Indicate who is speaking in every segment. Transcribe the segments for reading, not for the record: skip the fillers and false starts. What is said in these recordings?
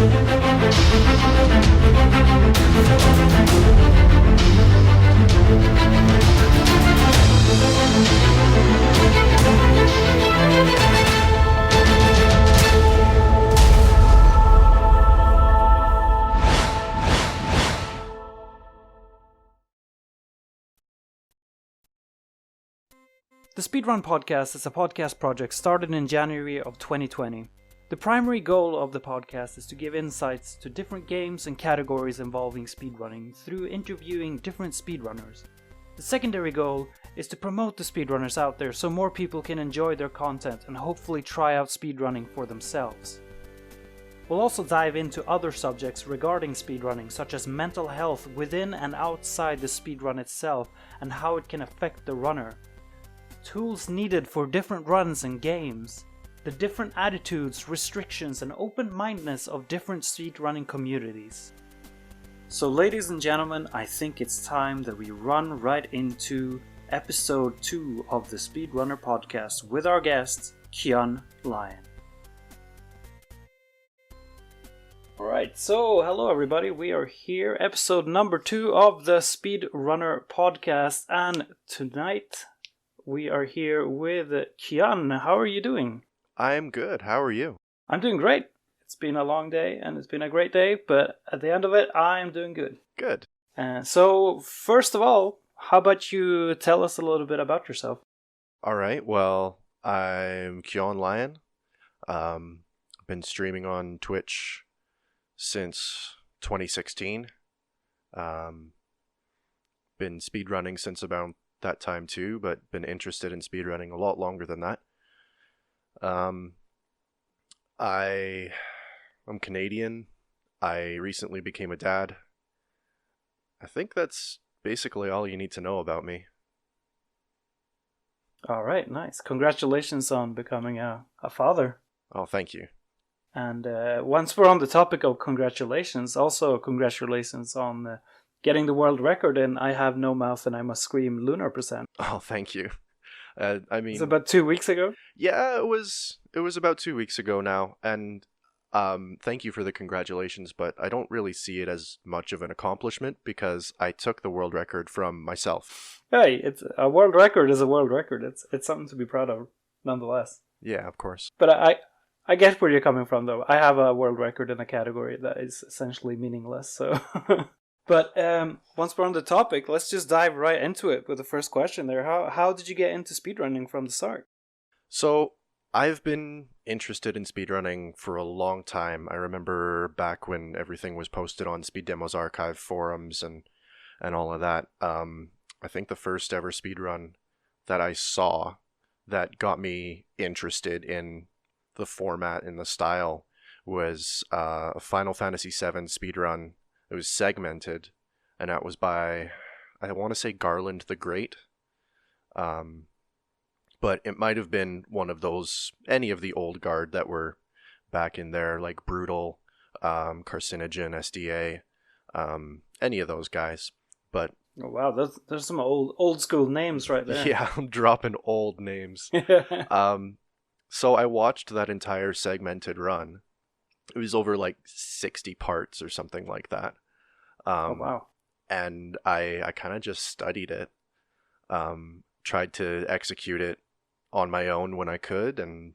Speaker 1: The Speedrun podcast is a podcast project started in January of 2020. The primary goal of the podcast is to give insights to different games and categories involving speedrunning through interviewing different speedrunners. The secondary goal is to promote the speedrunners out there so more people can enjoy their content and hopefully try out speedrunning for themselves. We'll also dive into other subjects regarding speedrunning, such as mental health within and outside the speedrun itself and how it can affect the runner. Tools needed for different runs and games, the different attitudes, restrictions, and open-mindedness of different speedrunning communities. So ladies and gentlemen, I think it's time that we run right into episode 2 of the Speedrunner podcast with our guest, KyonLion. Alright, so hello everybody, we are here, episode number 2 of the Speedrunner podcast, and tonight we are here with Keyon. How are you doing?
Speaker 2: I'm good. How are you?
Speaker 1: I'm doing great. It's been a long day and it's been a great day, but at the end of it, I'm doing good.
Speaker 2: Good.
Speaker 1: So, first of all, how about you tell us a little bit about yourself?
Speaker 2: All right. Well, I'm KyonLion. Been streaming on Twitch since 2016. Been speedrunning since about that time too, but been interested in speedrunning a lot longer than that. I'm Canadian. I recently became a dad. I think that's basically all you need to know about me.
Speaker 1: All right, nice. Congratulations on becoming a father.
Speaker 2: Oh, thank you.
Speaker 1: And once we're on the topic of congratulations, also congratulations on getting the world record in I Have No Mouth and I Must Scream Lunar Percent.
Speaker 2: Oh, thank you.
Speaker 1: It's about 2 weeks ago?
Speaker 2: Yeah, it was about 2 weeks ago now, and thank you for the congratulations, but I don't really see it as much of an accomplishment because I took the world record from myself.
Speaker 1: Hey, it's a world record is a world record. It's something to be proud of, nonetheless.
Speaker 2: Yeah, of course.
Speaker 1: But I get where you're coming from, though. I have a world record in a category that is essentially meaningless, so... But once we're on the topic, let's just dive right into it with the first question there. How did you get into speedrunning from the start?
Speaker 2: So, I've been interested in speedrunning for a long time. I remember back when everything was posted on Speed Demos Archive forums and all of that. I think the first ever speedrun that I saw that got me interested in the format and the style was a Final Fantasy VII speedrun. It was segmented, and that was by, I want to say, Garland the Great. But it might have been one of those, any of the old guard that were back in there, like Brutal, Carcinogen, SDA, any of those guys. But
Speaker 1: oh, wow, there's some old school names right there.
Speaker 2: Yeah, I'm dropping old names. So I watched that entire segmented run. It was over like 60 parts or something like that.
Speaker 1: Oh, wow.
Speaker 2: And I kind of just studied it, tried to execute it on my own when I could, and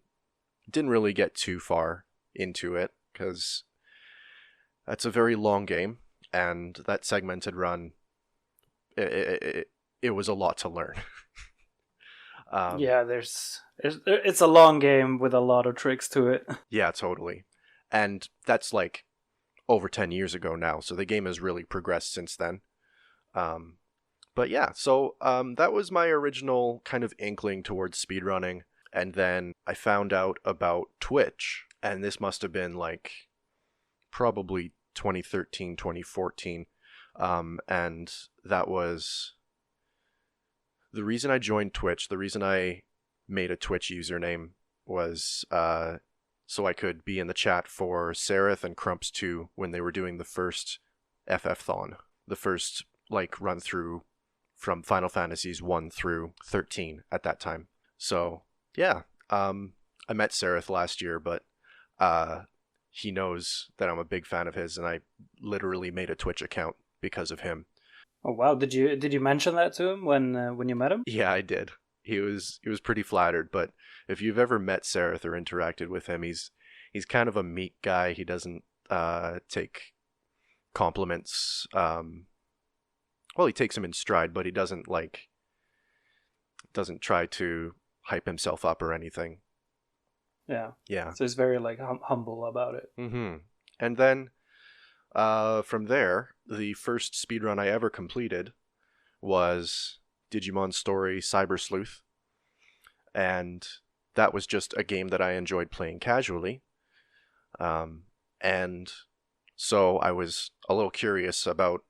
Speaker 2: didn't really get too far into it because that's a very long game, and that segmented run, it was a lot to learn.
Speaker 1: Yeah, it's a long game with a lot of tricks to it.
Speaker 2: Yeah, totally. And that's like over 10 years ago now, so the game has really progressed since then. But yeah, so that was my original kind of inkling towards speedrunning. And then I found out about Twitch, and this must have been like probably 2013, 2014. And that was the reason I joined Twitch. The reason I made a Twitch username was so I could be in the chat for Sereth and Crumps2 when they were doing the first FF-thon, the first like run through from Final Fantasies 1 through 13 at that time. So yeah, I met Sereth last year, but he knows that I'm a big fan of his, and I literally made a Twitch account because of him.
Speaker 1: Oh wow! Did you mention that to him when you met him?
Speaker 2: Yeah, I did. He was pretty flattered, but if you've ever met Sareth or interacted with him, he's kind of a meek guy. He doesn't take compliments. Well, he takes them in stride, but he doesn't try to hype himself up or anything.
Speaker 1: Yeah.
Speaker 2: Yeah.
Speaker 1: So he's very like humble about it.
Speaker 2: Mm-hmm. And then from there, the first speedrun I ever completed was Digimon Story Cyber Sleuth. And that was just a game that I enjoyed playing casually. And so I was a little curious about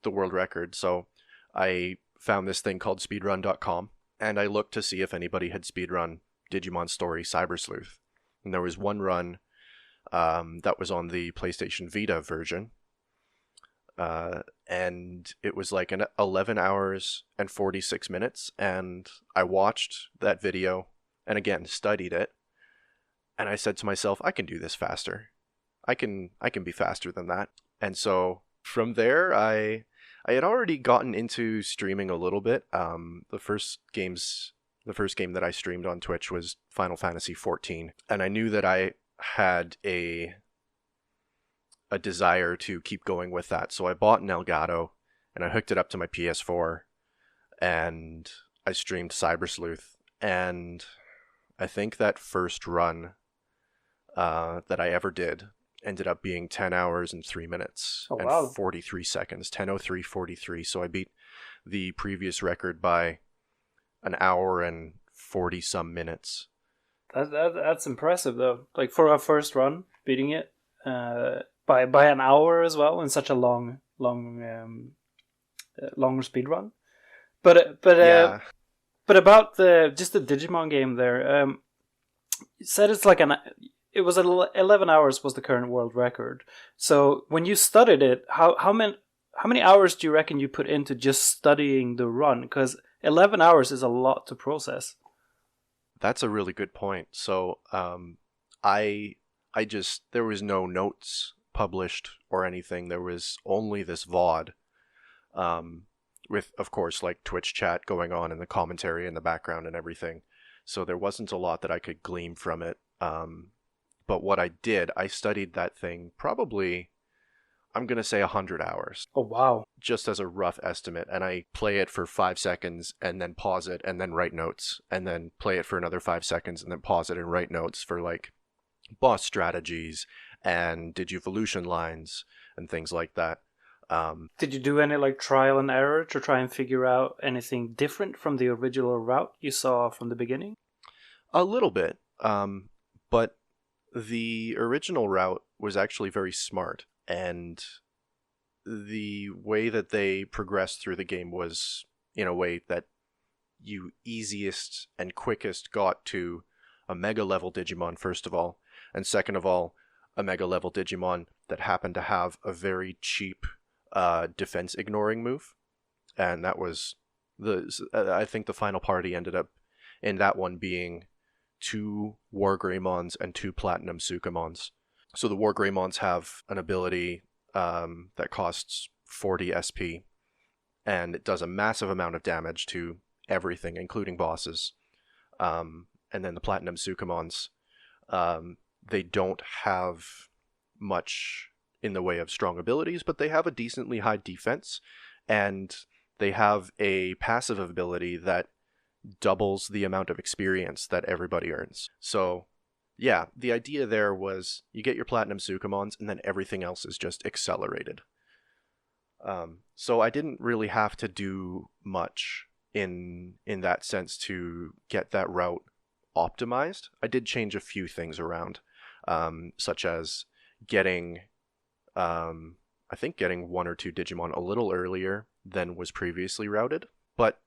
Speaker 2: the world record. So I found this thing called speedrun.com, and I looked to see if anybody had speedrun Digimon Story Cyber Sleuth. And there was one run that was on the PlayStation Vita version. And it was like 11 hours and 46 minutes. And I watched that video and again studied it. And I said to myself, I can do this faster. I can be faster than that. And so from there, I had already gotten into streaming a little bit. The first game that I streamed on Twitch was Final Fantasy XIV, and I knew that I had a desire to keep going with that. So I bought an Elgato and I hooked it up to my PS4 and I streamed Cyber Sleuth. And I think that first run that I ever did ended up being 10 hours and 3 minutes and 43 seconds, 10:03:43. So I beat the previous record by an hour and 40 some minutes.
Speaker 1: That's impressive though. Like for a first run, beating it by an hour as well in such a long speed run. But
Speaker 2: Yeah.
Speaker 1: But about the Digimon game there, you said it's like it was 11 hours was the current world record. So when you studied it, how many hours do you reckon you put into just studying the run? Because 11 hours is a lot to process.
Speaker 2: That's a really good point. So I just, there was no notes published or anything. There was only this VOD with, of course, like Twitch chat going on and the commentary in the background and everything. So there wasn't a lot that I could glean from it. But what I did, I studied that thing probably, I'm going to say 100 hours.
Speaker 1: Oh, wow.
Speaker 2: Just as a rough estimate. And I play it for 5 seconds and then pause it and then write notes. And then play it for another 5 seconds and then pause it and write notes for like boss strategies and Digivolution lines and things like that.
Speaker 1: Did you do any like trial and error to try and figure out anything different from the original route you saw from the beginning?
Speaker 2: A little bit. But the original route was actually very smart, and the way that they progressed through the game was in a way that you easiest and quickest got to a mega level Digimon, first of all, and second of all, a mega level Digimon that happened to have a very cheap defense ignoring move. And that was I think the final party ended up in that one being 2 Wargreymons and 2 Platinum Sukamons. So the Wargreymons have an ability that costs 40 SP, and it does a massive amount of damage to everything, including bosses. And then the Platinum Sukamons, they don't have much in the way of strong abilities, but they have a decently high defense, and they have a passive ability that doubles the amount of experience that everybody earns. So yeah, the idea there was you get your Platinum Sukamons and then everything else is just accelerated. So I didn't really have to do much in that sense to get that route optimized. I did change a few things around, such as getting I think getting 1 or 2 Digimon a little earlier than was previously routed, but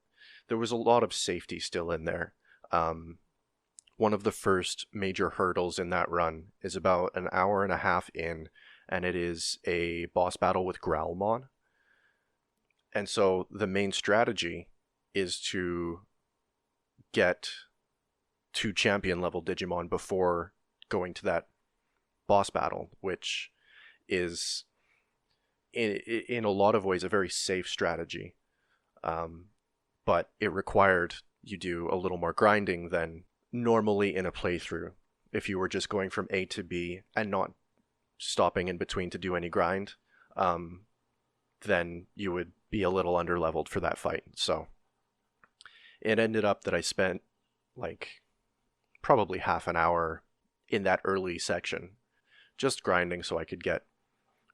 Speaker 2: there was a lot of safety still in there. One of the first major hurdles in that run is about an hour and a half in, and it is a boss battle with Growlmon. And so the main strategy is to get 2 champion level Digimon before going to that boss battle, which is in a lot of ways a very safe strategy. But it required you do a little more grinding than normally in a playthrough. If you were just going from A to B and not stopping in between to do any grind, then you would be a little underleveled for that fight. So it ended up that I spent like probably half an hour in that early section just grinding so I could get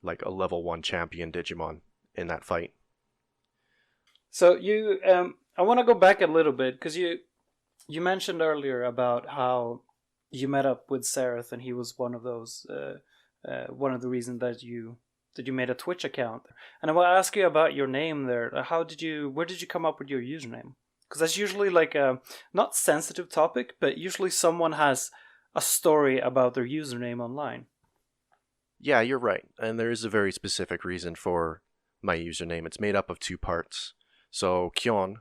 Speaker 2: like a level 1 champion Digimon in that fight.
Speaker 1: So you, I want to go back a little bit because you mentioned earlier about how you met up with Sereth and he was one of those, one of the reasons that you made a Twitch account. And I want to ask you about your name there. Where did you come up with your username? Because that's usually like a not sensitive topic, but usually someone has a story about their username online.
Speaker 2: Yeah, you're right. And there is a very specific reason for my username. It's made up of 2 parts. So Keyon,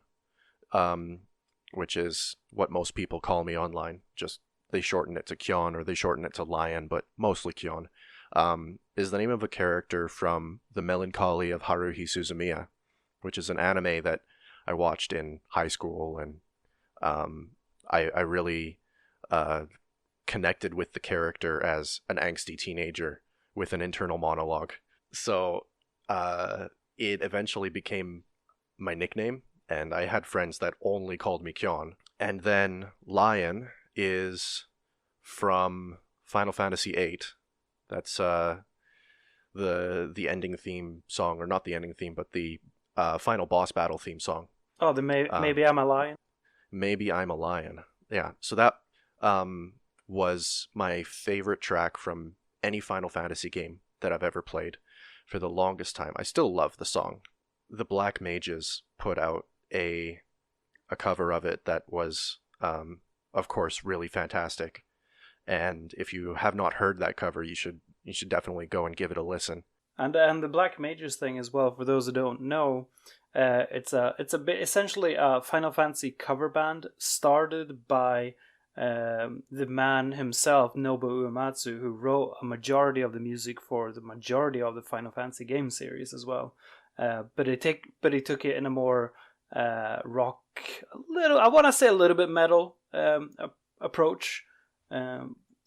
Speaker 2: which is what most people call me online, just they shorten it to Keyon or they shorten it to Lion, but mostly Keyon, is the name of a character from The Melancholy of Haruhi Suzumiya, which is an anime that I watched in high school, and I really connected with the character as an angsty teenager with an internal monologue. So it eventually became my nickname, and I had friends that only called me Keyon. And then Lion is from Final Fantasy VIII. That's the ending theme song, or not the ending theme, but the final boss battle theme song.
Speaker 1: Oh, maybe I'm a lion.
Speaker 2: Maybe I'm a Lion. Yeah. So that was my favorite track from any Final Fantasy game that I've ever played for the longest time. I still love the song. The Black Mages put out a cover of it that was, of course, really fantastic. And if you have not heard that cover, you should definitely go and give it a listen.
Speaker 1: And the Black Mages thing as well. For those who don't know, it's a bit essentially a Final Fantasy cover band started by the man himself, Nobuo Uematsu, who wrote a majority of the music for the majority of the Final Fantasy game series as well. But he took it in a more rock, I want to say a little bit metal approach.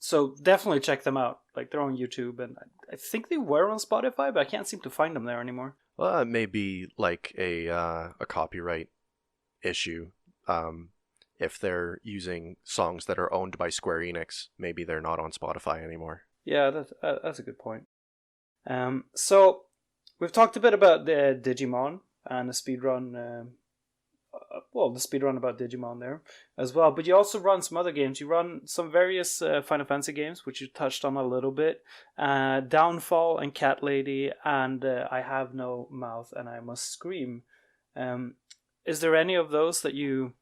Speaker 1: So definitely check them out. Like, they're on YouTube, and I think they were on Spotify, but I can't seem to find them there anymore.
Speaker 2: Well, it may be like a copyright issue. If they're using songs that are owned by Square Enix, maybe they're not on Spotify anymore.
Speaker 1: Yeah, that's a good point. So we've talked a bit about the Digimon and the speedrun. The speedrun about Digimon there as well. But you also run some other games. You run some various Final Fantasy games, which you touched on a little bit. Downfall and Cat Lady and I Have No Mouth and I Must Scream. Is there any of those that you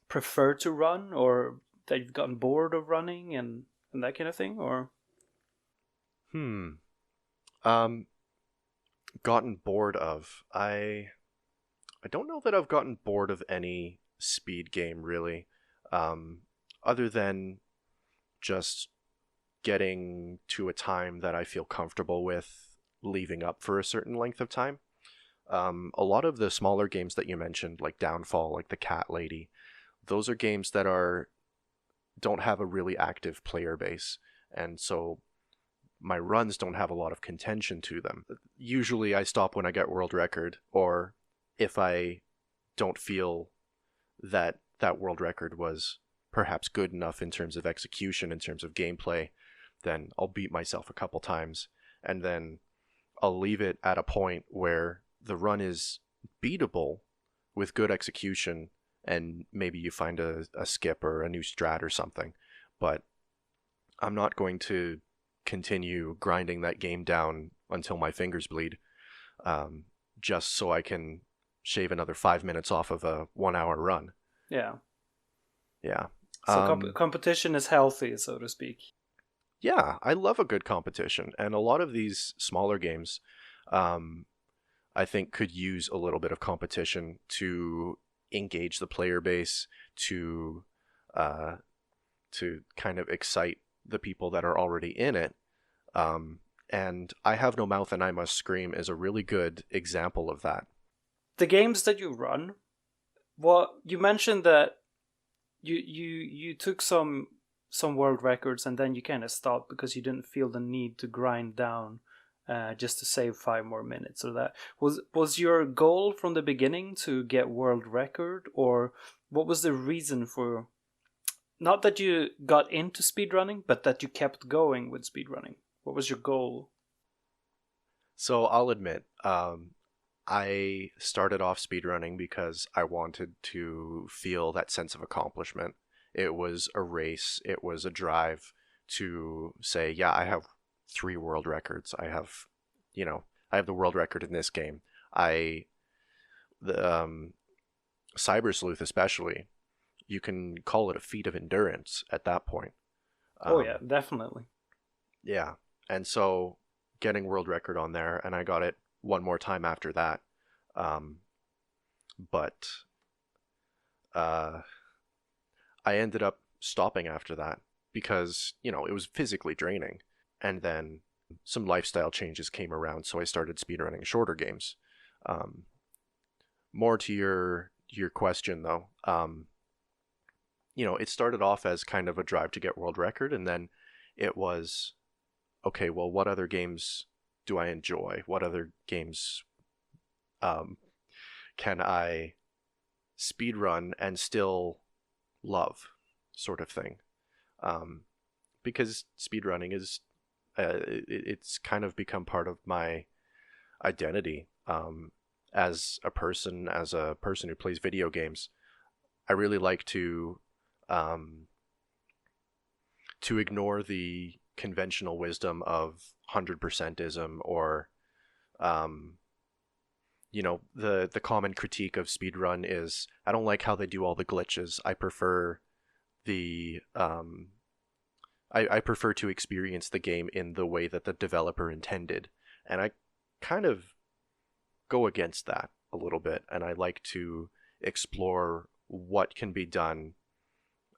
Speaker 1: prefer to run, or that you've gotten bored of running and that kind of thing, or?
Speaker 2: Gotten bored of. I don't know that I've gotten bored of any speed game, really, other than just getting to a time that I feel comfortable with leaving up for a certain length of time. A lot of the smaller games that you mentioned, like Downfall, like the Cat Lady, those are games that don't have a really active player base, and so my runs don't have a lot of contention to them. Usually I stop when I get world record, or if I don't feel that world record was perhaps good enough in terms of execution, in terms of gameplay, then I'll beat myself a couple times, and then I'll leave it at a point where the run is beatable with good execution, and maybe you find a skip or a new strat or something. But I'm not going to continue grinding that game down until my fingers bleed, just so I can shave another 5 minutes off of a 1 hour run.
Speaker 1: Yeah.
Speaker 2: Yeah.
Speaker 1: So competition is healthy, so to speak.
Speaker 2: Yeah, I love a good competition, and a lot of these smaller games, I think, could use a little bit of competition to engage the player base, to kind of excite the people that are already in it. And I Have No Mouth and I Must Scream is a really good example of that.
Speaker 1: The games that you run, well, you mentioned that you took some world records and then you kind of stopped because you didn't feel the need to grind down just to save 5 more minutes or that. Was your goal from the beginning to get world record, or what was the reason for, not that you got into speedrunning, but that you kept going with speedrunning? What was your goal?
Speaker 2: So I'll admit, I started off speedrunning because I wanted to feel that sense of accomplishment. It was a race. It was a drive to say, yeah, I have 3 world records. I have the world record in this game. The Cyber Sleuth especially, you can call it a feat of endurance at that point.
Speaker 1: Oh yeah, definitely.
Speaker 2: Yeah. And so getting world record on there, and I got it one more time after that. But I ended up stopping after that because, it was physically draining. And then some lifestyle changes came around, so I started speedrunning shorter games. More to your question, though. It started off as kind of a drive to get world record, and then it was, okay, well, what other games do I enjoy? What other games can I speedrun and still love, sort of thing? Because speedrunning is, it's kind of become part of my identity as a person who plays video games. I really like to ignore the conventional wisdom of 100%ism, or the common critique of speedrun is, I don't like how they do all the glitches. I prefer the I prefer to experience the game in the way that the developer intended. And I kind of go against that a little bit, and I like to explore what can be done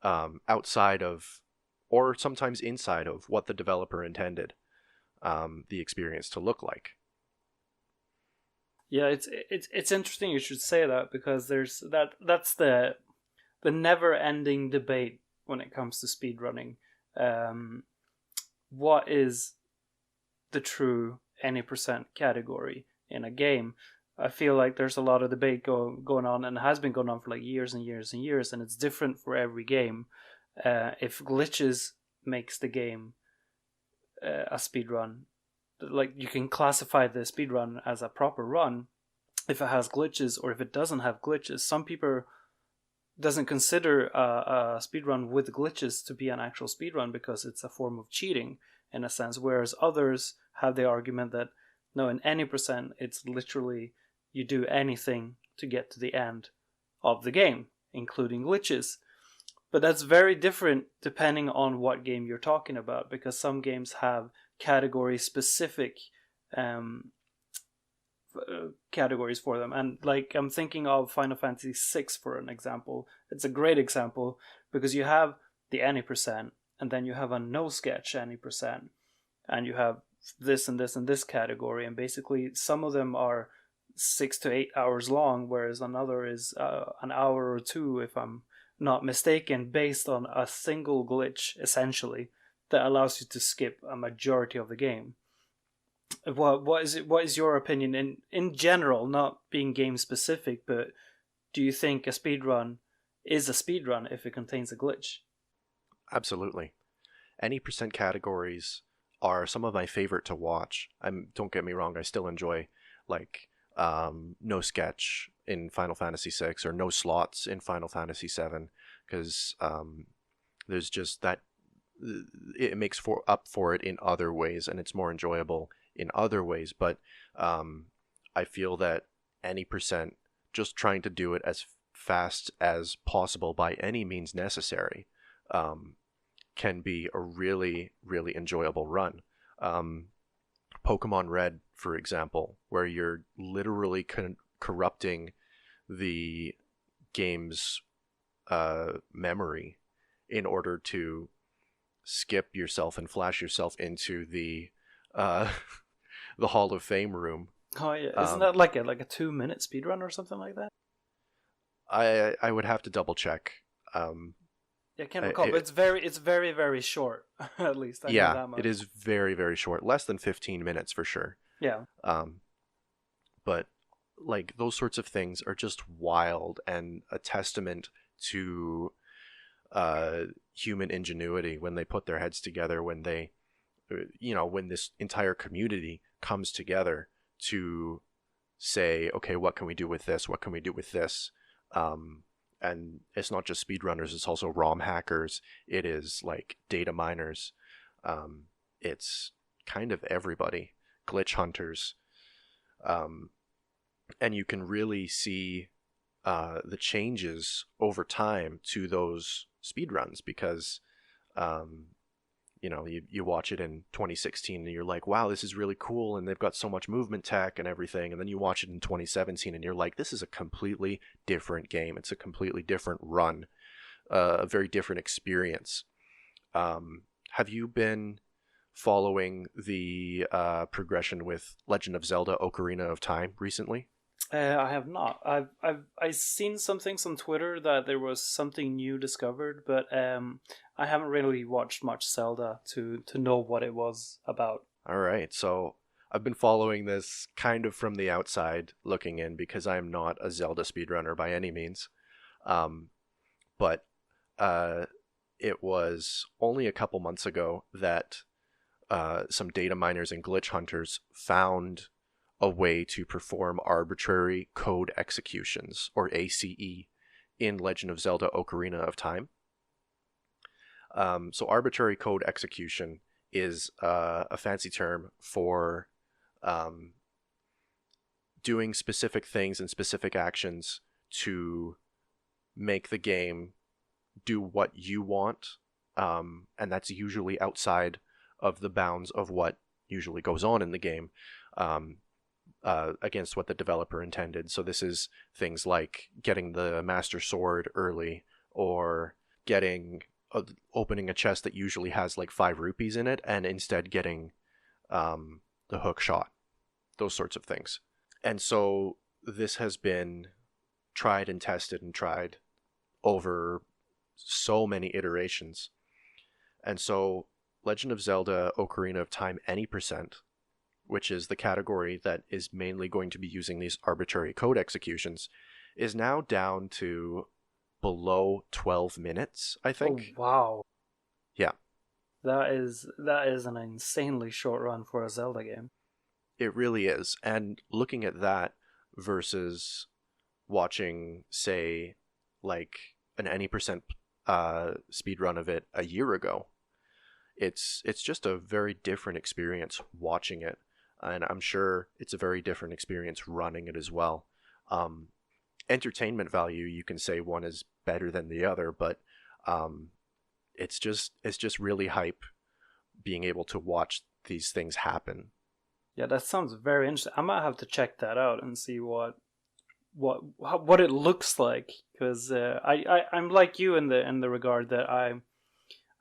Speaker 2: outside of, or sometimes inside of, what the developer intended the experience to look like.
Speaker 1: Yeah, it's interesting you should say that, because that's the never-ending debate when it comes to speedrunning. What is the true any percent category in a game? I feel like there's a lot of debate going on, and has been going on for like years and years and years, and it's different for every game. If glitches makes the game a speedrun, like you can classify the speedrun as a proper run if it has glitches or if it doesn't have glitches. Some people doesn't consider a speedrun with glitches to be an actual speedrun because it's a form of cheating in a sense, whereas others have the argument that no, in any percent it's literally you do anything to get to the end of the game, including glitches. But that's very different depending on what game you're talking about, because some games have category specific categories for them. And like, I'm thinking of Final Fantasy VI for an example. It's a great example because you have the any percent, and then you have a no sketch any percent, and you have this and this and this category, and basically some of them are 6 to 8 hours long, whereas another is an hour or 2, if I'm not mistaken, based on a single glitch essentially that allows you to skip a majority of the game. What is your opinion in general, not being game specific, but do you think a speedrun is a speedrun if it contains a glitch?
Speaker 2: Absolutely. Any percent categories are some of my favorite to watch. Don't get me wrong, I still enjoy like no sketch in Final Fantasy VI or no slots in Final Fantasy VII, because there's just that it makes up for it in other ways, and it's more enjoyable in other ways. But I feel that any percent, just trying to do it as fast as possible by any means necessary, can be a really, really enjoyable run. Pokemon Red, for example, where you're literally corrupting the game's memory in order to skip yourself and flash yourself into the uh, the Hall of Fame room.
Speaker 1: Oh yeah, isn't that like a 2-minute speedrun or something like that?
Speaker 2: I would have to double check.
Speaker 1: Yeah, I can't recall, but it's very very short. At least I know that much.
Speaker 2: It is very very short, less than 15 minutes for sure.
Speaker 1: Yeah.
Speaker 2: But like those sorts of things are just wild and a testament to human ingenuity when they put their heads together, when they, when this entire community comes together to say, okay, what can we do with this? What can we do with this? And it's not just speedrunners, it's also ROM hackers. It is like data miners. It's kind of everybody, glitch hunters. And you can really see the changes over time to those speedruns because, you watch it in 2016 and you're like, wow, this is really cool. And they've got so much movement tech and everything. And then you watch it in 2017 and you're like, this is a completely different game. It's a completely different run, a very different experience. Have you been following the progression with Legend of Zelda Ocarina of Time recently?
Speaker 1: I have not. I've seen some things on Twitter that there was something new discovered, but I haven't really watched much Zelda to know what it was about.
Speaker 2: All right, so I've been following this kind of from the outside looking in because I'm not a Zelda speedrunner by any means. But it was only a couple months ago that some data miners and glitch hunters found a way to perform arbitrary code executions, or ACE, in Legend of Zelda Ocarina of Time. So arbitrary code execution is a fancy term for doing specific things and specific actions to make the game do what you want, and that's usually outside of the bounds of what usually goes on in the game. Against what the developer intended. So this is things like getting the Master Sword early, or opening a chest that usually has like 5 rupees in it, and instead getting the hook shot. Those sorts of things. And so this has been tried and tested and tried over so many iterations. And so Legend of Zelda Ocarina of Time Any Percent, which is the category that is mainly going to be using these arbitrary code executions, is now down to below 12 minutes, I think.
Speaker 1: Oh, wow.
Speaker 2: Yeah.
Speaker 1: That is an insanely short run for a Zelda game.
Speaker 2: It really is. And looking at that versus watching, say, like an Any Percent speed run of it a year ago, it's just a very different experience watching it. And I'm sure it's a very different experience running it as well. Entertainment value, you can say one is better than the other, but it's just really hype being able to watch these things happen.
Speaker 1: Yeah, that sounds very interesting. I might have to check that out and see what it looks like, because I'm like you in the regard that I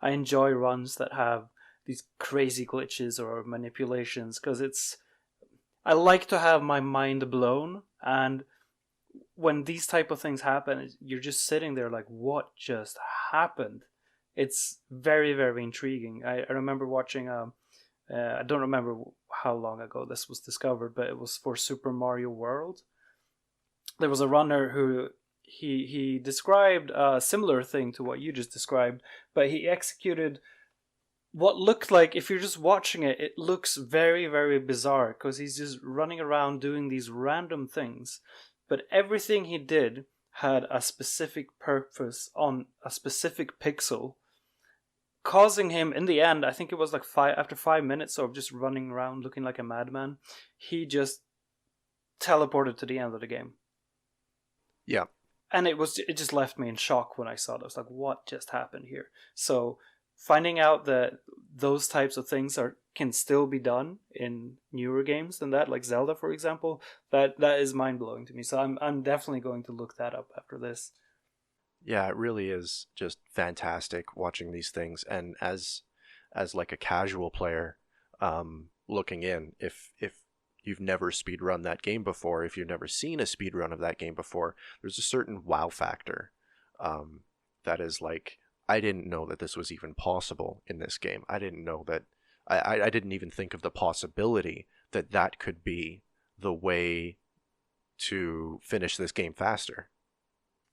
Speaker 1: enjoy runs that have these crazy glitches or manipulations, because I like to have my mind blown, and when these type of things happen, you're just sitting there like, what just happened? It's very very intriguing. I remember watching I don't remember how long ago this was discovered, but it was for Super Mario World. There was a runner who he described a similar thing to what you just described, but he executed what looked like, if you're just watching it, it looks very, very bizarre, because he's just running around doing these random things. But everything he did had a specific purpose on a specific pixel, causing him, in the end, I think it was like after 5 minutes of just running around looking like a madman, he just teleported to the end of the game.
Speaker 2: Yeah.
Speaker 1: And it just left me in shock when I saw it. I was like, what just happened here? So finding out that those types of things can still be done in newer games than that, like Zelda, for example, that is mind-blowing to me. So I'm definitely going to look that up after this.
Speaker 2: Yeah, it really is just fantastic watching these things. And as as like a casual player looking in. If you've never speedrun that game before, if you've never seen a speedrun of that game before, there's a certain wow factor that is like, I didn't know that this was even possible in this game. I didn't know that, I didn't even think of the possibility that that could be the way to finish this game faster.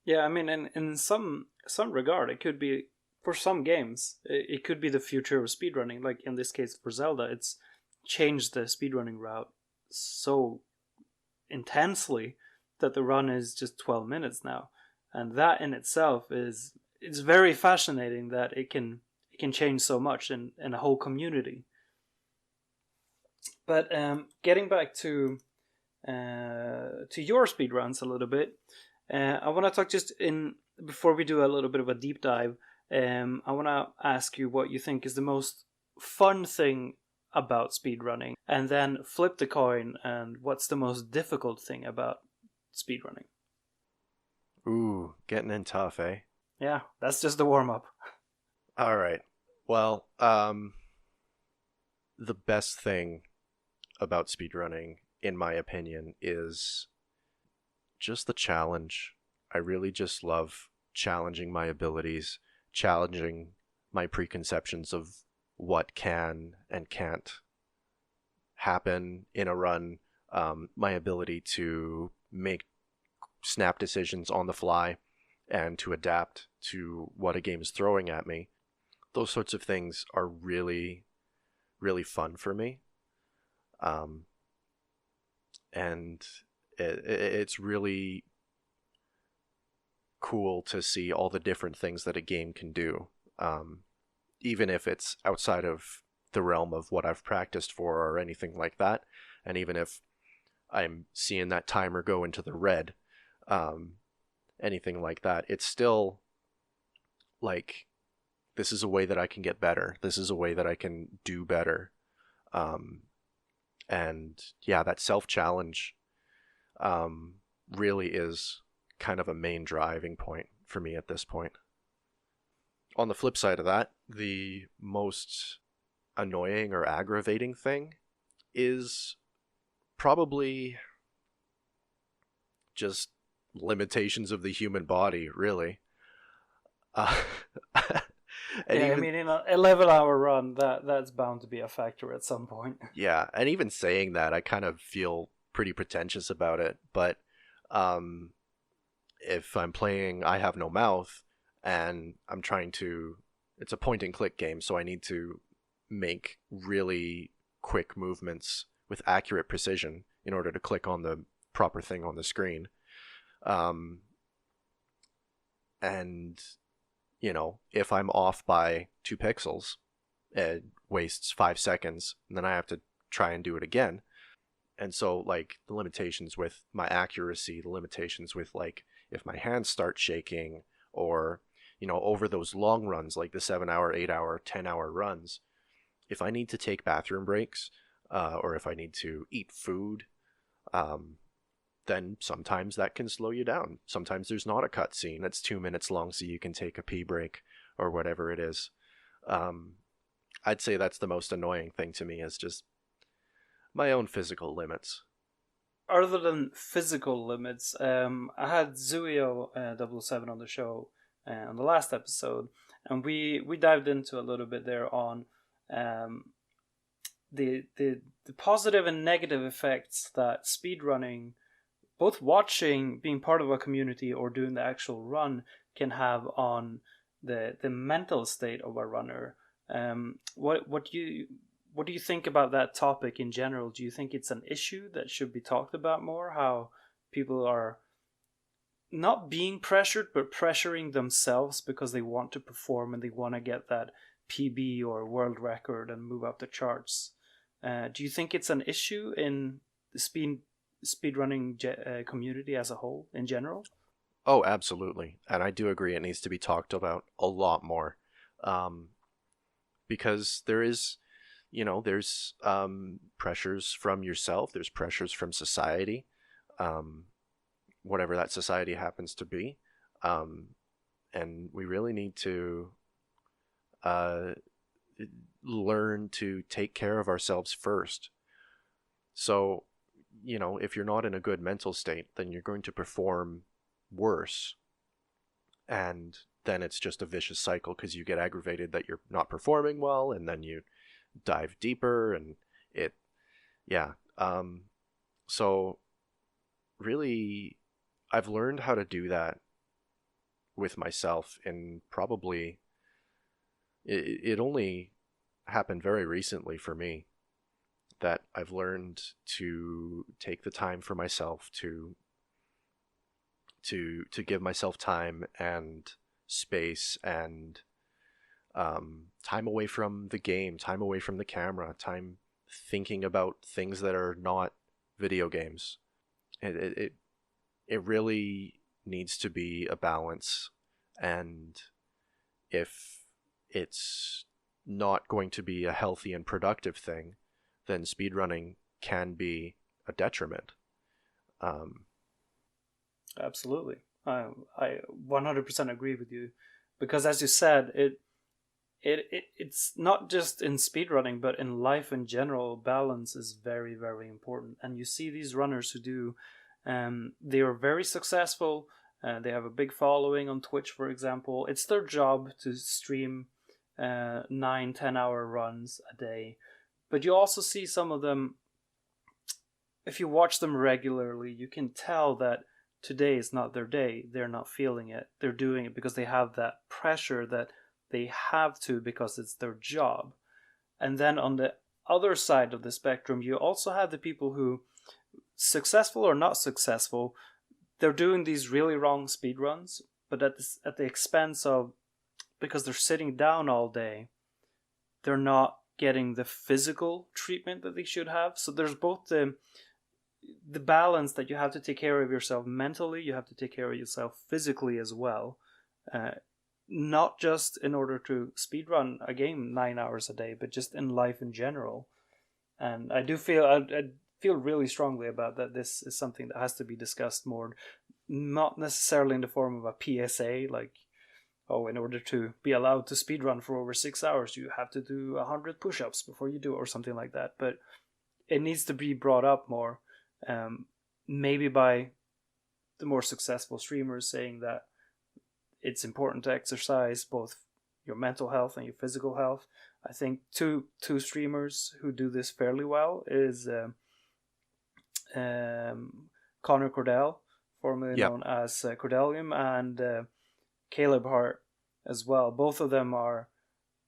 Speaker 1: Yeah, I mean, in some regard, it could be, for some games, it could be the future of speedrunning. Like in this case for Zelda, it's changed the speedrunning route so intensely that the run is just 12 minutes now. And that in itself it's very fascinating that it can change so much in a whole community. But getting back to your speedruns a little bit, I want to talk just before we do a little bit of a deep dive. I want to ask you what you think is the most fun thing about speedrunning, and then flip the coin and what's the most difficult thing about speedrunning.
Speaker 2: Ooh, getting in tough, eh?
Speaker 1: Yeah, that's just the warm-up.
Speaker 2: All right. Well, the best thing about speedrunning, in my opinion, is just the challenge. I really just love challenging my abilities, challenging my preconceptions of what can and can't happen in a run, my ability to make snap decisions on the fly and to adapt to what a game is throwing at me. Those sorts of things are really, really fun for me. And it's really cool to see all the different things that a game can do. Even if it's outside of the realm of what I've practiced for or anything like that. And even if I'm seeing that timer go into the red, anything like that, it's still like, this is a way that I can get better. This is a way that I can do better. And yeah, that self-challenge really is kind of a main driving point for me at this point. On the flip side of that, the most annoying or aggravating thing is probably just limitations of the human body, really. Yeah,
Speaker 1: I mean, in a 11-hour run, that's bound to be a factor at some point.
Speaker 2: Yeah, and even saying that, I kind of feel pretty pretentious about it, but if I'm playing I Have No Mouth, and I'm trying to, it's a point and click game, so I need to make really quick movements with accurate precision in order to click on the proper thing on the screen. And, you know, if I'm off by 2 pixels, it wastes 5 seconds, and then I have to try and do it again. And so, like, the limitations with my accuracy, the limitations with, like, if my hands start shaking, or, you know, over those long runs, like the 7-hour, 8-hour, 10-hour runs, if I need to take bathroom breaks, or if I need to eat food, then sometimes that can slow you down. Sometimes there's not a cutscene that's 2 minutes long so you can take a pee break or whatever it is. I'd say that's the most annoying thing to me, is just my own physical limits.
Speaker 1: Other than physical limits, I had Zuio 007 on the show on the last episode, and we dived into a little bit there on the positive and negative effects that speedrunning, both watching, being part of a community, or doing the actual run, can have on the mental state of a runner. What do you think about that topic in general? Do you think it's an issue that should be talked about more? How people are not being pressured, but pressuring themselves because they want to perform and they want to get that PB or world record and move up the charts. Do you think it's an issue in the speedrunning community as a whole, in general?
Speaker 2: Oh, absolutely. And I do agree it needs to be talked about a lot more. Because there is, you know, there's pressures from yourself, there's pressures from society, whatever that society happens to be. And we really need to learn to take care of ourselves first. So, you know, if you're not in a good mental state, then you're going to perform worse. And then it's just a vicious cycle because you get aggravated that you're not performing well, and then you dive deeper, and it, yeah. So really, I've learned how to do that with myself, and probably it only happened very recently for me that I've learned to take the time for myself to give myself time and space and time away from the game, time away from the camera, time thinking about things that are not video games. It really needs to be a balance, and if it's not going to be a healthy and productive thing, then speedrunning can be a detriment.
Speaker 1: Absolutely. I 100% agree with you, because as you said, it's not just in speedrunning, but in life in general, balance is very, very important. And you see these runners who do, they are very successful. They have a big following on Twitch, for example. It's their job to stream 9-10 hour runs a day. But you also see some of them, if you watch them regularly, you can tell that today is not their day. They're not feeling it. They're doing it because they have that pressure that they have to, because it's their job. And then on the other side of the spectrum, you also have the people who, successful or not successful, they're doing these really wrong speedruns, but at the expense of, because they're sitting down all day, they're not getting the physical treatment that they should have. So there's both the balance that you have to take care of yourself mentally, you have to take care of yourself physically as well. Not just in order to speedrun a game 9 hours a day, but just in life in general. And I do feel, I feel really strongly about that. This is something that has to be discussed more, not necessarily in the form of a PSA, like, oh, in order to be allowed to speedrun for over 6 hours, you have to do 100 push-ups before you do it, or something like that. But it needs to be brought up more, maybe by the more successful streamers saying that it's important to exercise both your mental health and your physical health. I think two streamers who do this fairly well is Connor Cordell, formerly known as Cordelium, and Caleb Hart as well. Both of them are,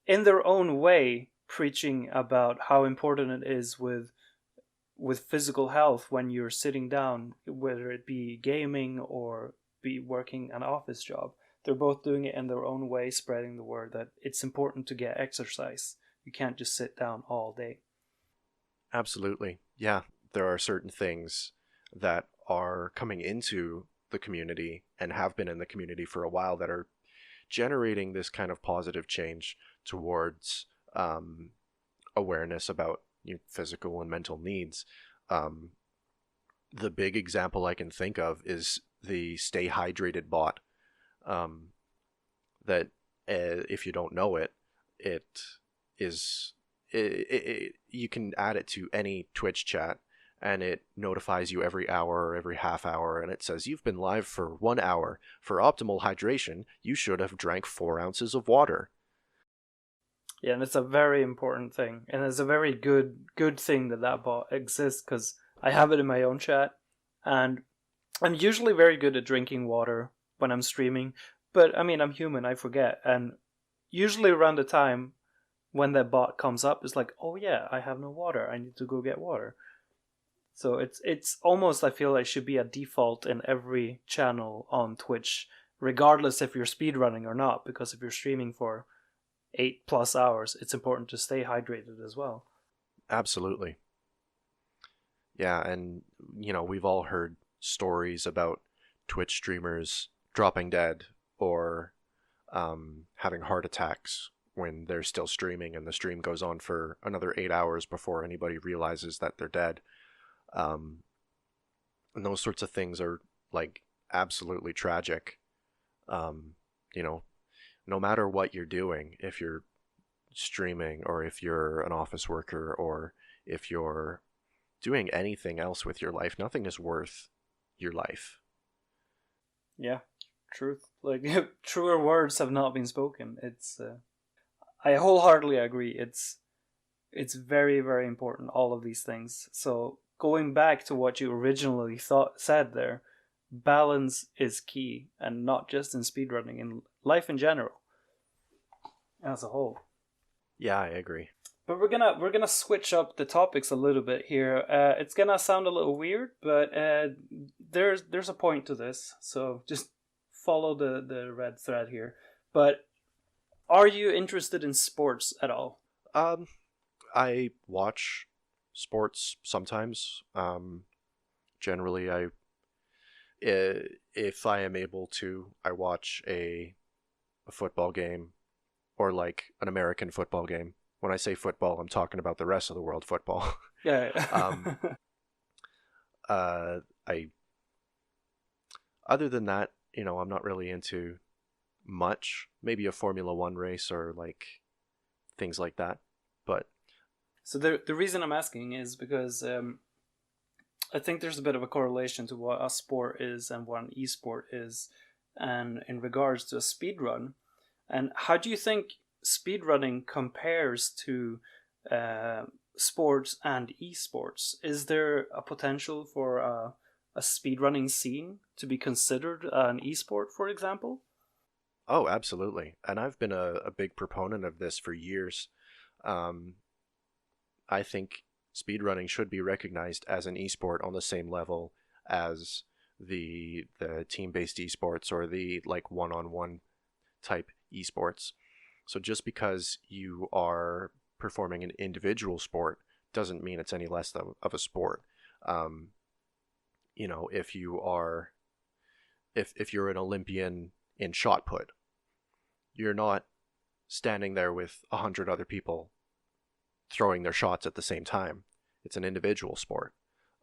Speaker 1: in their own way, preaching about how important it is with physical health when you're sitting down, whether it be gaming or be working an office job. They're both doing it in their own way, spreading the word that it's important to get exercise. You can't just sit down all day.
Speaker 2: Absolutely. Yeah, there are certain things that are coming into the community and have been in the community for a while that are generating this kind of positive change towards awareness about physical and mental needs. The big example I can think of is the Stay Hydrated bot. That if you don't know it, you can add it to any Twitch chat, and it notifies you every hour or every half hour, and it says you've been live for 1 hour. For optimal hydration, you should have drank 4 ounces of water.
Speaker 1: Yeah, and it's a very important thing, and it's a very good thing that bot exists, because I have it in my own chat, and I'm usually very good at drinking water when I'm streaming, but I mean, I'm human, I forget, and usually around the time when that bot comes up, it's like, oh yeah, I have no water, I need to go get water. So it's almost, I feel like, should be a default in every channel on Twitch, regardless if you're speedrunning or not, because if you're streaming for 8+ hours, it's important to stay hydrated as well.
Speaker 2: Absolutely. Yeah, and we've all heard stories about Twitch streamers dropping dead or having heart attacks when they're still streaming, and the stream goes on for another 8 hours before anybody realizes that they're dead. And those sorts of things are like absolutely tragic. No matter what you're doing, if you're streaming, or if you're an office worker, or if you're doing anything else with your life, nothing is worth your life.
Speaker 1: Yeah, truth. Like, truer words have not been spoken. It's I wholeheartedly agree. It's very, very important, all of these things. So going back to what you originally said there, balance is key, and not just in speedrunning, in life in general as a whole.
Speaker 2: Yeah, I agree.
Speaker 1: But we're gonna switch up the topics a little bit here. It's gonna sound a little weird, but there's a point to this. So just follow the red thread here. But are you interested in sports at all?
Speaker 2: I watch sports sometimes. Generally, if I am able to, I watch a football game, or like an American football game. When I say football, I'm talking about the rest of the world football.
Speaker 1: Yeah.
Speaker 2: I other than that, I'm not really into much. Maybe a Formula One race, or like things like that. But
Speaker 1: so the reason I'm asking is because I think there's a bit of a correlation to what a sport is and what an esport is, and in regards to a speedrun. And how do you think speedrunning compares to sports and esports? Is there a potential for a speedrunning scene to be considered an esport, for example?
Speaker 2: oh, absolutely. And I've been a big proponent of this for years. I think speedrunning should be recognized as an esport on the same level as the team-based esports, or the like one-on-one type esports. So just because you are performing an individual sport doesn't mean it's any less of a sport. If you are, if you're an Olympian in shot put, you're not standing there with 100 other people throwing their shots at the same time. It's an individual sport.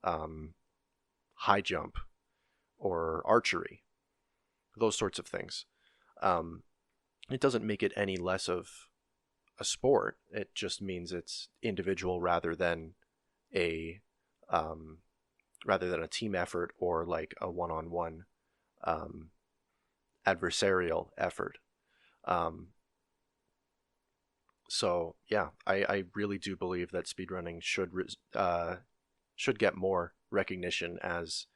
Speaker 2: High jump or archery, those sorts of things. It doesn't make it any less of a sport. It just means it's individual rather than a team effort, or like a one-on-one adversarial effort. So yeah, I really do believe that speedrunning should get more recognition as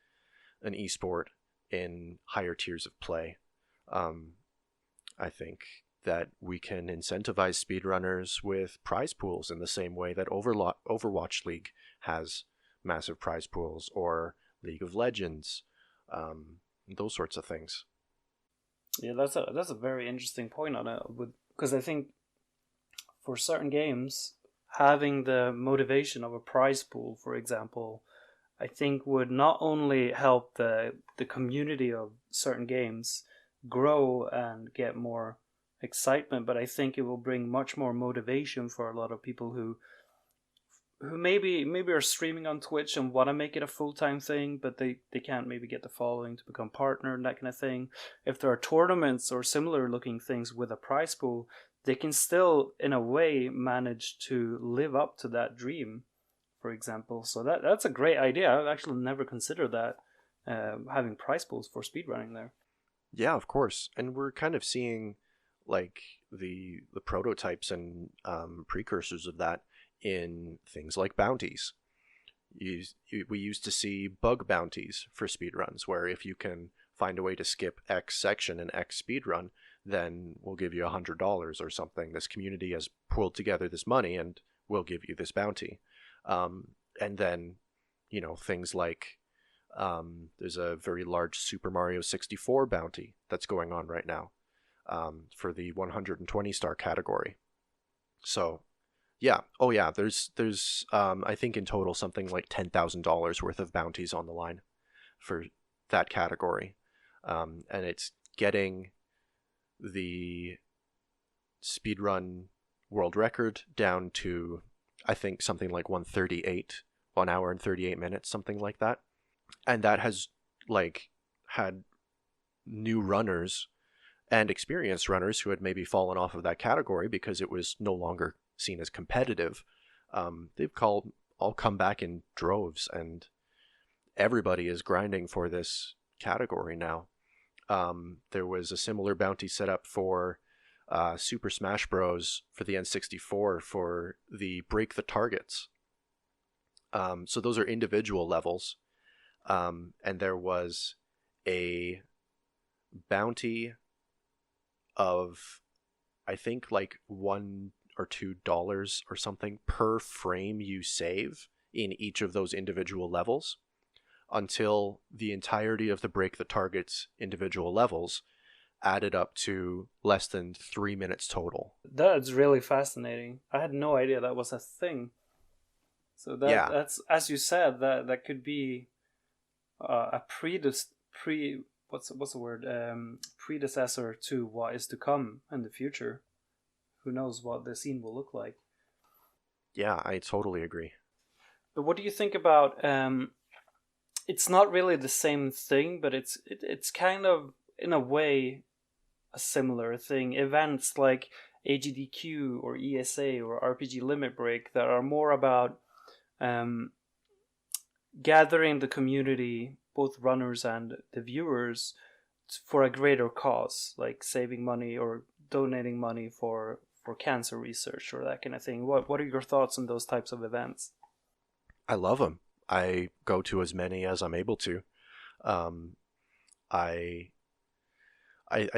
Speaker 2: an esport in higher tiers of play. I think that we can incentivize speedrunners with prize pools in the same way that Overwatch League has massive prize pools, or League of Legends, those sorts of things.
Speaker 1: Yeah, that's a very interesting point on it, because I think for certain games, having the motivation of a prize pool, for example, I think would not only help the community of certain games grow and get more excitement, but I think it will bring much more motivation for a lot of people who maybe are streaming on Twitch and want to make it a full-time thing, but they can't maybe get the following to become partner and that kind of thing. If there are tournaments or similar looking things with a prize pool, they can still in a way manage to live up to that dream, for example. So that's a great idea. I've actually never considered that, having prize pools for speedrunning there.
Speaker 2: Yeah, of course. And we're kind of seeing like the prototypes and precursors of that in things like bounties. We used to see bug bounties for speedruns, where if you can find a way to skip X section in X speedrun, then we'll give you $100 or something. This community has pooled together this money and we'll give you this bounty. And then, things like there's a very large Super Mario 64 bounty that's going on right now for the 120 star category. So yeah, oh yeah, there's I think in total something like $10,000 worth of bounties on the line for that category. And it's getting the speedrun world record down to, I think, something like 1 hour and 38 minutes, something like that. And that has like had new runners and experienced runners who had maybe fallen off of that category because it was no longer seen as competitive. They've all come back in droves, and everybody is grinding for this category now. There was a similar bounty set up for Super Smash Bros. For the N64 for the Break the Targets. So those are individual levels. And there was a bounty of, I think, like $1 or $2 or something per frame you save in each of those individual levels, until the entirety of the Break the Targets individual levels added up to less than 3 minutes total.
Speaker 1: That's really fascinating. I had no idea that was a thing. So that's, as you said, that could be a predecessor to what is to come in the future. Who knows what the scene will look like?
Speaker 2: Yeah, I totally agree.
Speaker 1: But what do you think about? It's not really the same thing, but it's kind of, in a way, a similar thing. Events like AGDQ or ESA or RPG Limit Break that are more about gathering the community, both runners and the viewers, for a greater cause, like saving money or donating money for cancer research or that kind of thing. What are your thoughts on those types of events?
Speaker 2: I love them. I go to as many as I'm able to. I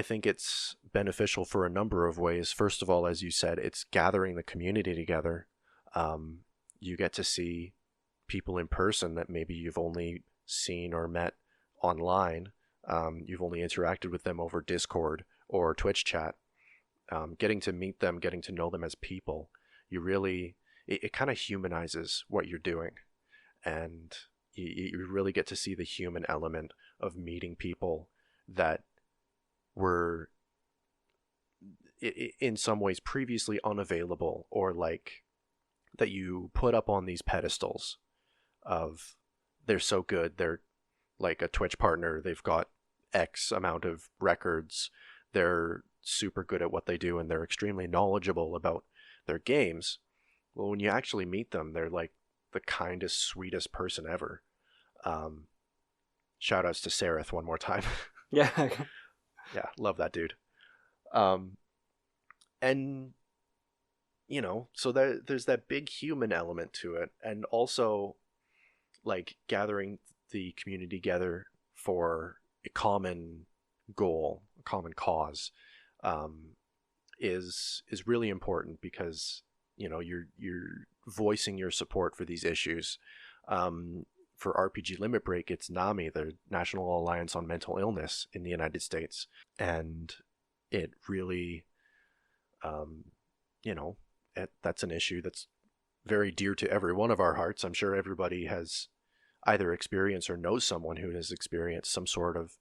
Speaker 2: think it's beneficial for a number of ways. First of all, as you said, it's gathering the community together. You get to see people in person that maybe you've only seen or met online. You've only interacted with them over Discord or Twitch chat. Getting to meet them, getting to know them as people, it kind of humanizes what you're doing. And you really get to see the human element of meeting people that were in some ways previously unavailable, or like that you put up on these pedestals of they're so good, they're like a Twitch partner, they've got X amount of records, they're super good at what they do, and they're extremely knowledgeable about their games. Well, when you actually meet them, they're like the kindest, sweetest person ever. Shout outs to Sereth one more time.
Speaker 1: Yeah.
Speaker 2: Yeah, love that dude. And so there's that big human element to it, and also like gathering the community together for a common goal, a common cause, is really important, because you're voicing your support for these issues. For RPG Limit Break, it's NAMI, the National Alliance on Mental Illness in the United States, and it really, that's an issue that's very dear to every one of our hearts. I'm sure everybody has either experienced or knows someone who has experienced some sort of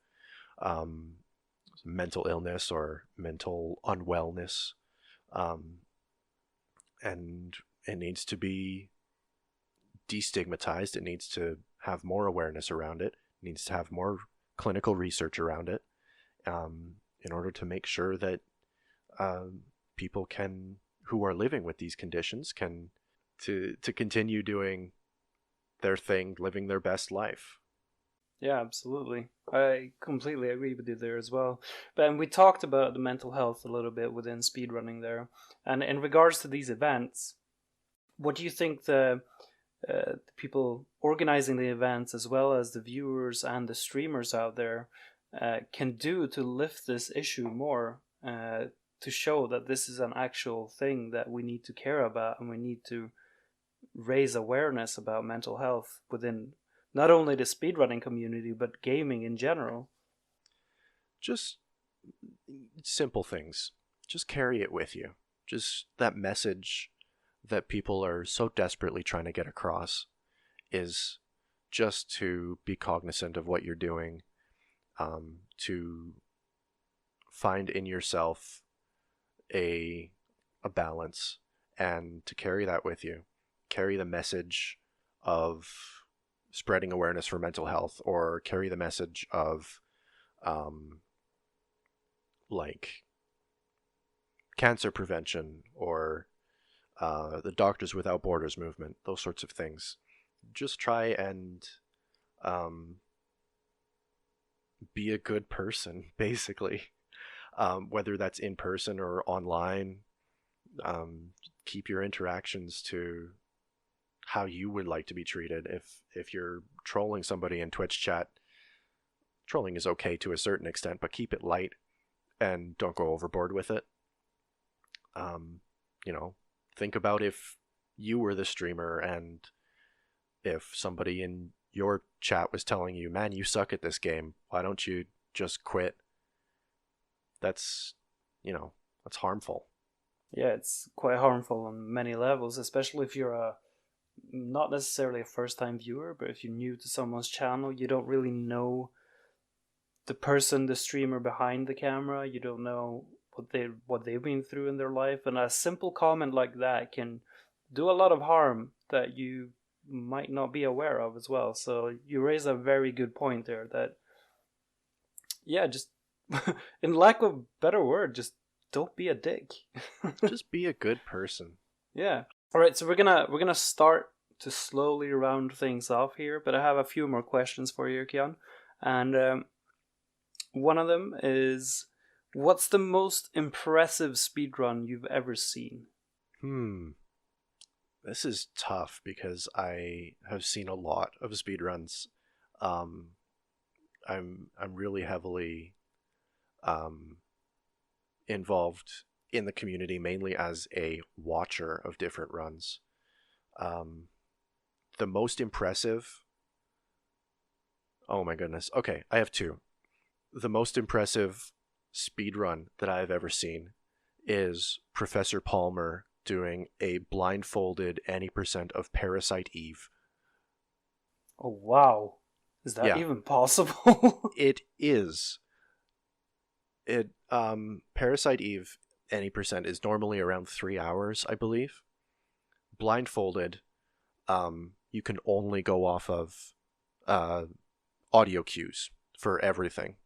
Speaker 2: mental illness or mental unwellness, and it needs to be destigmatized. It needs to have more awareness around it. It needs to have more clinical research around it, in order to make sure that people who are living with these conditions can to continue doing their thing, living their best life.
Speaker 1: Yeah, absolutely. I completely agree with you there as well. But we talked about the mental health a little bit within speedrunning there. And in regards to these events, what do you think the people organizing the events, as well as the viewers and the streamers out there, can do to lift this issue more, to show that this is an actual thing that we need to care about, and we need to raise awareness about mental health within not only the speedrunning community, but gaming in general?
Speaker 2: Just simple things. Just carry it with you. Just that message that people are so desperately trying to get across is just to be cognizant of what you're doing, to find in yourself a balance, and to carry that with you. Carry the message of spreading awareness for mental health, or carry the message of like cancer prevention or the Doctors Without Borders movement, those sorts of things. Just try and be a good person, basically. Whether that's in person or online, keep your interactions to how you would like to be treated. If you're trolling somebody in Twitch chat, trolling is okay to a certain extent, but keep it light and don't go overboard with it. You know, think about if you were the streamer and if somebody in your chat was telling you, man, you suck at this game, why don't you just quit? That's, that's harmful.
Speaker 1: Yeah, it's quite harmful on many levels, especially if you're not necessarily a first-time viewer, but if you're new to someone's channel, you don't really know the streamer behind the camera. You don't know what they've been through in their life, and a simple comment like that can do a lot of harm that you might not be aware of as well. So you raise a very good point there that, yeah, just in lack of a better word, just don't be a dick.
Speaker 2: Just be a good person.
Speaker 1: Yeah. All right, so we're gonna start to slowly round things off here, but I have a few more questions for you, Keyon. And one of them is, what's the most impressive speedrun you've ever seen?
Speaker 2: This is tough because I have seen a lot of speedruns. I'm really heavily involved in the community, mainly as a watcher of different runs. The most impressive... Oh my goodness. Okay, I have two. The most impressive speedrun that I've ever seen is Professor Palmer doing a blindfolded any percent of Parasite Eve.
Speaker 1: Oh, wow. Is that even possible?
Speaker 2: It is. Parasite Eve any percent is normally around 3 hours, I believe. Blindfolded, you can only go off of audio cues for everything.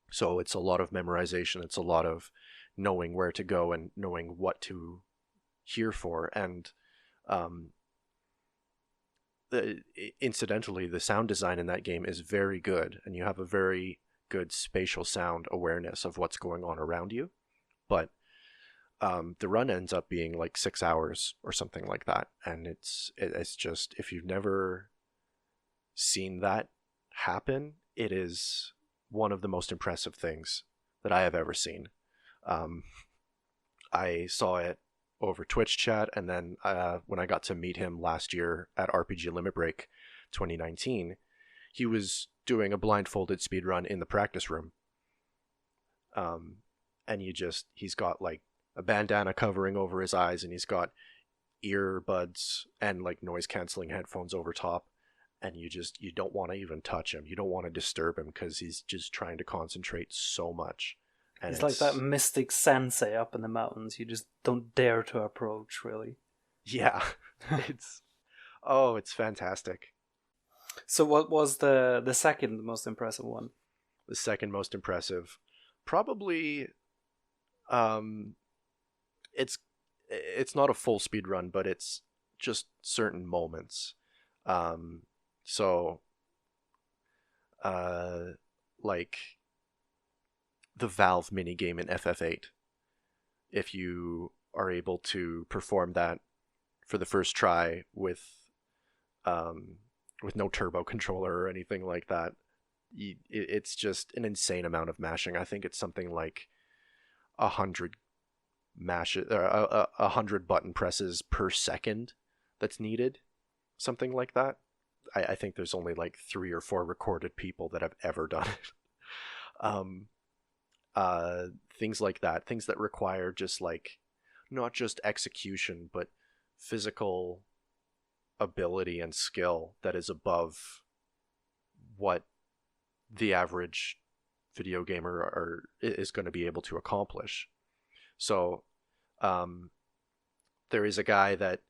Speaker 2: So it's a lot of memorization. It's a lot of knowing where to go and knowing what to hear for. And incidentally, the sound design in that game is very good, and you have a very good spatial sound awareness of what's going on around you. But the run ends up being like 6 hours or something like that. And it's just, if you've never seen that happen, it is one of the most impressive things that I have ever seen. I saw it over Twitch chat, and then when I got to meet him last year at RPG Limit Break 2019, he was doing a blindfolded speedrun in the practice room. And he's got like a bandana covering over his eyes, and he's got earbuds and like noise canceling headphones over top. And you don't want to even touch him. You don't want to disturb him because he's just trying to concentrate so much. And
Speaker 1: it's like that mystic sensei up in the mountains. You just don't dare to approach, really.
Speaker 2: Yeah. It's fantastic.
Speaker 1: So what was the second most impressive one?
Speaker 2: The second most impressive, probably, it's not a full speed run, but it's just certain moments. Like the Valve minigame in FF8. If you are able to perform that for the first try with no turbo controller or anything like that, it's just an insane amount of mashing. I think it's something like 100 button presses per second that's needed, something like that. I think there's only like 3 or 4 recorded people that have ever done it. Things like that, things that require just like not just execution but physical ability and skill that is above what the average video gamer is going to be able to accomplish. So there is a guy that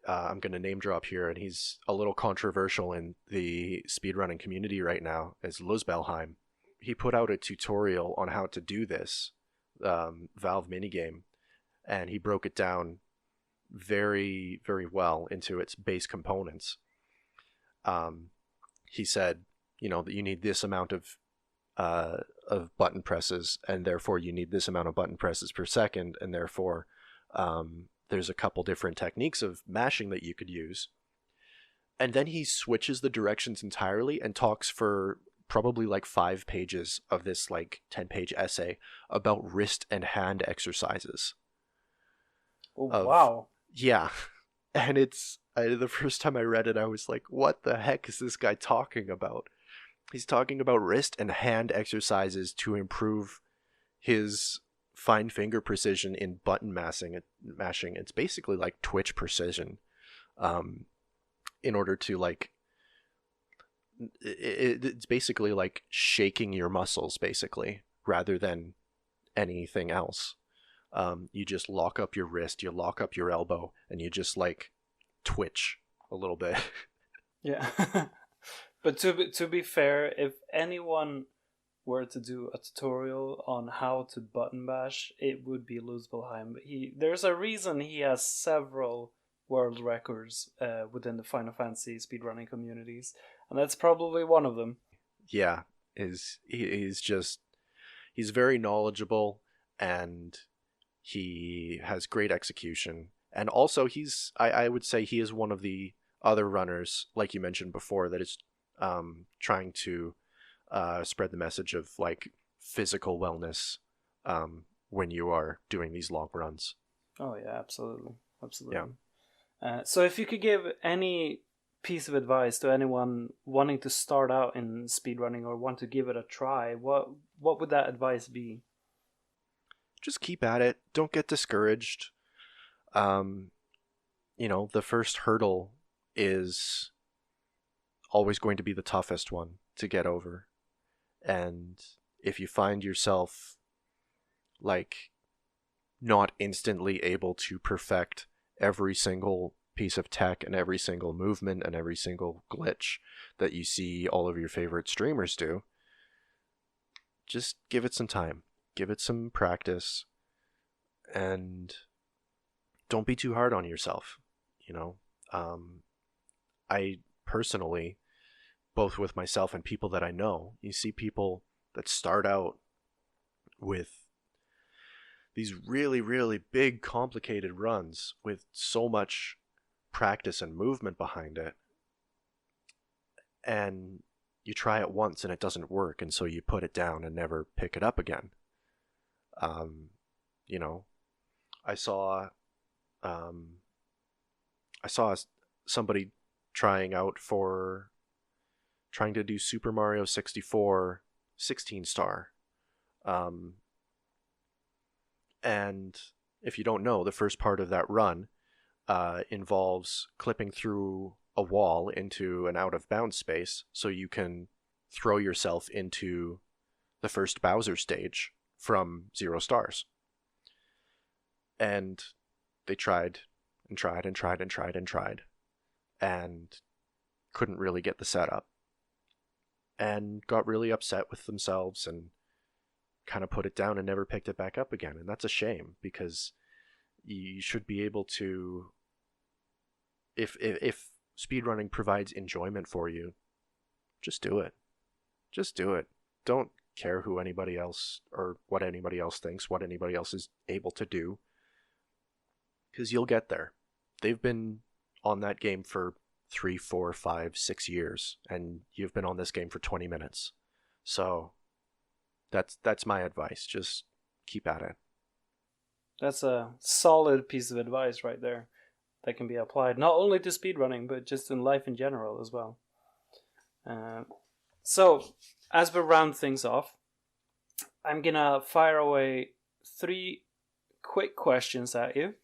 Speaker 2: I'm going to name drop here, and he's a little controversial in the speedrunning community right now, is Luzbelheim. he put out a tutorial on how to do this Valve minigame, and he broke it down very, very well into its base components. He said, that you need this amount of button presses, and therefore you need this amount of button presses per second, and therefore there's a couple different techniques of mashing that you could use. And then he switches the directions entirely and talks for probably like 5 pages of this like 10-page essay about wrist and hand exercises.
Speaker 1: Oh, wow.
Speaker 2: Yeah. And the first time I read it, I was like, what the heck is this guy talking about? He's talking about wrist and hand exercises to improve his fine finger precision in button mashing. It's basically like Twitch precision, in order to like, it's basically like shaking your muscles basically, rather than anything else. You just lock up your wrist, you lock up your elbow, and you just like twitch a little bit.
Speaker 1: Yeah. But to be fair, if anyone were to do a tutorial on how to button bash, it would be Luzbelheim. There's a reason he has several world records within the Final Fantasy speedrunning communities, and that's probably one of them.
Speaker 2: Yeah, he's very knowledgeable, and he has great execution, and also I would say he is one of the other runners, like you mentioned before, that is trying to spread the message of like physical wellness when you are doing these long runs.
Speaker 1: Oh yeah, absolutely.
Speaker 2: Yeah.
Speaker 1: So if you could give any piece of advice to anyone wanting to start out in speedrunning or want to give it a try, what would that advice be?
Speaker 2: Just keep at it. Don't get discouraged. The first hurdle is always going to be the toughest one to get over. And if you find yourself like not instantly able to perfect every single piece of tech and every single movement and every single glitch that you see all of your favorite streamers do, just give it some time, give it some practice, and don't be too hard on yourself. I personally, both with myself and people that I know, you see people that start out with these really, really big, complicated runs with so much practice and movement behind it, and you try it once and it doesn't work, and so you put it down and never pick it up again. I saw somebody trying to do Super Mario 64 16 star. And if you don't know, the first part of that run involves clipping through a wall into an out of bounds space so you can throw yourself into the first Bowser stage from 0 stars. And they tried and tried and tried and tried and tried and couldn't really get the setup, and got really upset with themselves and kind of put it down and never picked it back up again. And that's a shame, because you should be able to, if speedrunning provides enjoyment for you, just do it. Just do it. Don't care who anybody else or what anybody else thinks, what anybody else is able to do, because you'll get there. They've been on that game for 3, 4, 5, 6 years, and you've been on this game for 20 minutes. So that's my advice. Just keep at it.
Speaker 1: That's a solid piece of advice right there that can be applied not only to speedrunning, but just in life in general as well. So, as we round things off, I'm gonna fire away 3 quick questions at you.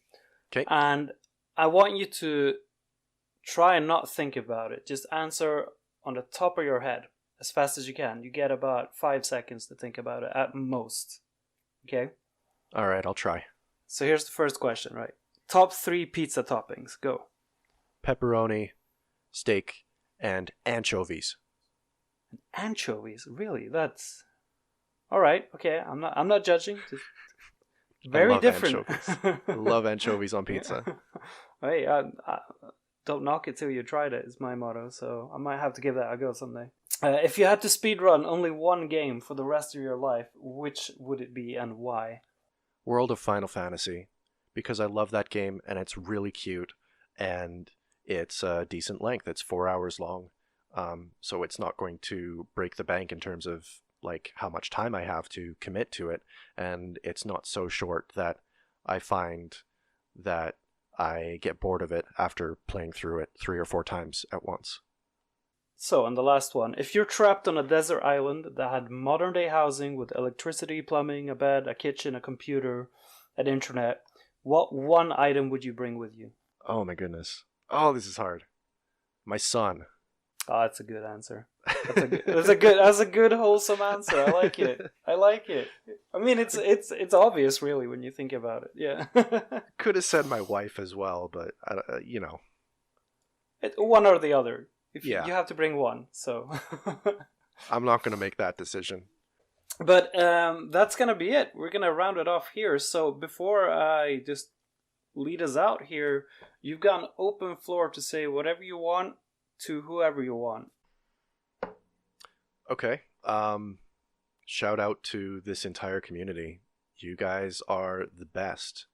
Speaker 2: Okay.
Speaker 1: And I want you to try and not think about it. Just answer on the top of your head as fast as you can. You get about 5 seconds to think about it at most. Okay?
Speaker 2: All right, I'll try.
Speaker 1: So here's the first question, right? Top 3 pizza toppings. Go.
Speaker 2: Pepperoni, steak, and anchovies.
Speaker 1: Anchovies? Really? That's All right. Okay. I'm not judging. Just
Speaker 2: I
Speaker 1: very
Speaker 2: love
Speaker 1: different.
Speaker 2: anchovies. I love anchovies on pizza.
Speaker 1: Hey, don't knock it till you tried it is my motto. So I might have to give that a go someday. If you had to speedrun only one game for the rest of your life, which would it be and why?
Speaker 2: World of Final Fantasy, because I love that game and it's really cute and it's a decent length. It's 4 hours long, so it's not going to break the bank in terms of like how much time I have to commit to it, and it's not so short that I find that I get bored of it after playing through it 3 or 4 times at once.
Speaker 1: So, and the last one. If you're trapped on a desert island that had modern day housing with electricity, plumbing, a bed, a kitchen, a computer, an internet, what one item would you bring with you?
Speaker 2: Oh my goodness. Oh, this is hard. My son.
Speaker 1: Oh, that's a good answer. That's a good wholesome answer. I like it. I like it. I mean, it's obvious, really, when you think about it. Yeah.
Speaker 2: Could have said my wife as well, but you know.
Speaker 1: One or the other.
Speaker 2: Yeah.
Speaker 1: You have to bring one. So.
Speaker 2: I'm not going to make that decision.
Speaker 1: But that's gonna be it. We're gonna round it off here. So before I just lead us out here, you've got an open floor to say whatever you want to whoever you want.
Speaker 2: Okay. Shout out to this entire community. You guys are the best.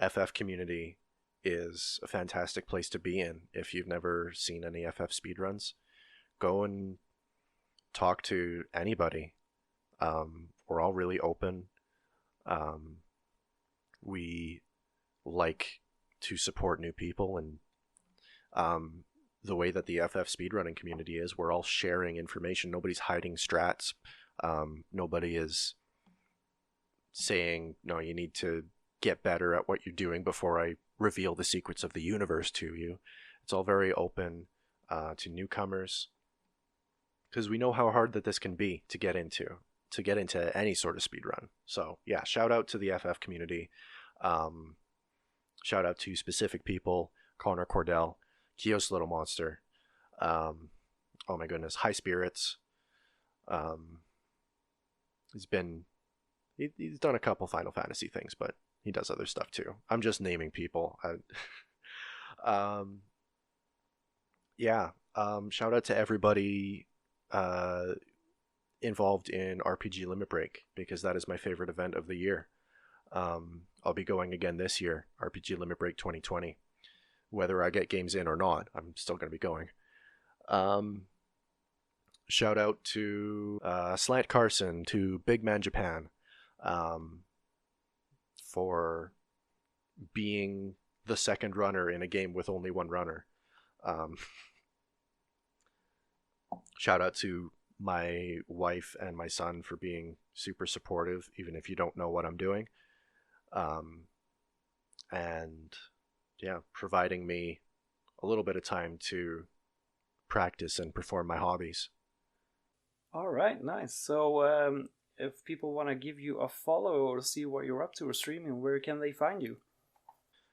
Speaker 2: FF community is a fantastic place to be in. If you've never seen any FF speedruns, go and talk to anybody. We're all really open. We like to support new people, and the way that the FF speedrunning community is, we're all sharing information. Nobody's hiding strats. Nobody is saying, no, you need to get better at what you're doing before I reveal the secrets of the universe to you. It's all very open to newcomers, because we know how hard that this can be to get into any sort of speedrun. So yeah, shout out to the FF community. Shout out to specific people: Connor Cordell, Kios Little Monster, oh my goodness, High Spirits. He's done a couple Final Fantasy things, but he does other stuff too. I'm just naming people. Yeah. Shout out to everybody involved in RPG Limit Break, because that is my favorite event of the year. I'll be going again this year, RPG Limit Break 2020. Whether I get games in or not, I'm still going to be going. Shout out to Slant Carson, to Big Man Japan, for being the second runner in a game with only one runner. Shout out to my wife and my son for being super supportive, even if you don't know what I'm doing. And yeah, providing me a little bit of time to practice and perform my hobbies.
Speaker 1: All right, nice. So if people want to give you a follow or see what you're up to or streaming, where can they find you?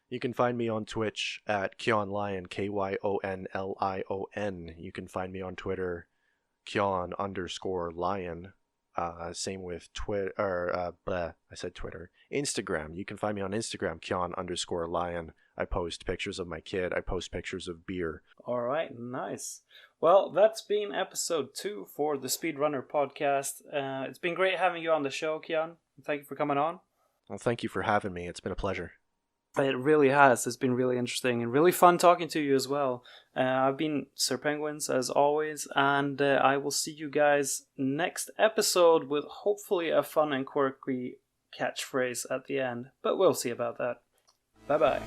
Speaker 2: You can find me on Twitch at KyonLion, KYONLION. You can find me on Twitter, Kyon_Lion. Same with Twitter, I said Twitter. Instagram. You can find me on Instagram, Kyon_Lion. I post pictures of my kid. I post pictures of beer.
Speaker 1: All right, nice. Well, that's been episode 2 for the Speedrunner podcast. It's been great having you on the show, Keyon. Thank you for coming on.
Speaker 2: Well, thank you for having me. It's been a pleasure.
Speaker 1: It really has. It's been really interesting and really fun talking to you as well. I've been Sir Penguins as always, and I will see you guys next episode with hopefully a fun and quirky catchphrase at the end. But we'll see about that. Bye-bye.